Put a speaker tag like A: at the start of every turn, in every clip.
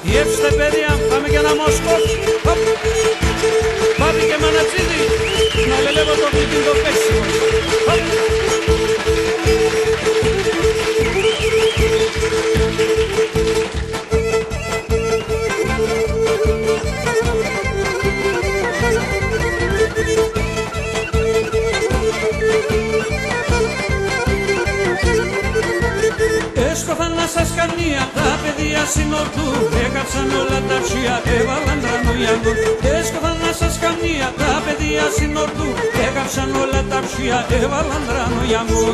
A: Διέψτε παιδιά, πάμε για ένα Μόσκοφ. Πάμε και μανατσίδι, να λελεύω το κλειδί το παίξιμο. Έσκοφαν να σας καμία, τα παιδιά συνορτού, έκαψαν όλα τα ψία, έβαλαν τρανογιανού. Έσκοφαν να σας καμία, τα παιδιά συνορτού, έκαψαν όλα τα ψία, έβαλαν τρανογιανού.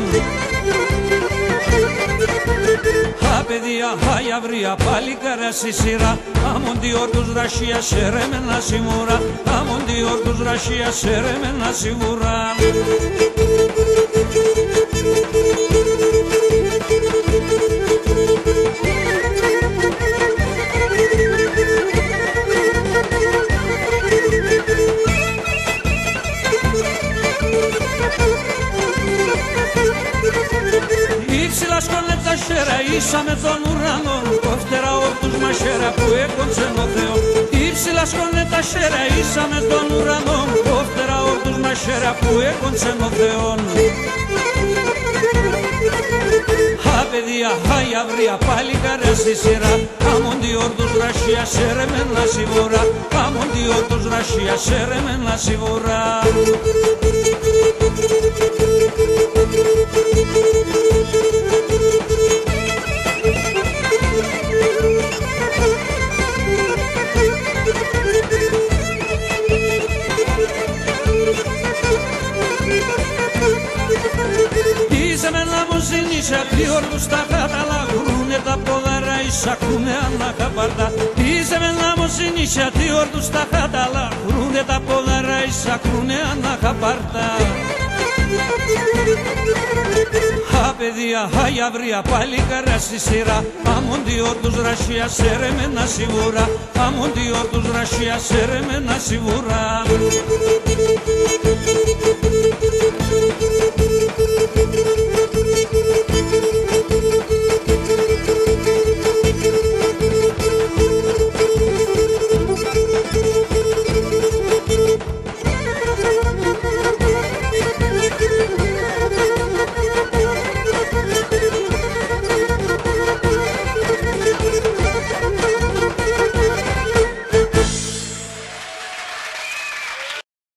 A: Τα παιδιά χαϊαβρία, πάλι καρά στη σειρά, αμόντι όρτους ρασία, σερέμενα σιμούρα, αμόντι όρτους ρασία, σερέμενα σιμούρα. Ήψηλα σκονέτα σέρα, ίσα με τον ουρανό, κόφτερα όρτους μασέρα που έκοψε ο Θεός. Ήψηλα σκονέτα σέρα, ίσα με τον ουρανό, κόφτερα όρτους μασέρα που έκοψε ο Θεός. Τα παιδιά χαϊαβρία, πάλι καρά στη σειρά, αμόντι όρτους ρασία, σερεμένα σιβούρα, αμόντι όρτους ρασία, σερεμένα σιβούρα. Είσαι με να μου ζήνεις αχλιόρτου στα χάταλα, γουρούνε τα πόδαρα, εισακούνε ανακαπαρτά. Είσαι με να μου ζήνεις αχλιόρτου στα χάταλα, γουρούνε τα πόδαρα, εισακούνε ανακαπαρτά. Τα παιδιά χαϊαβρία, πάλι καρά στη σειρά, αμόντι όρτους ρασία, σερεμένα σιβούρα, αμόντι όρτους ρασία, σερεμένα σιβούρα.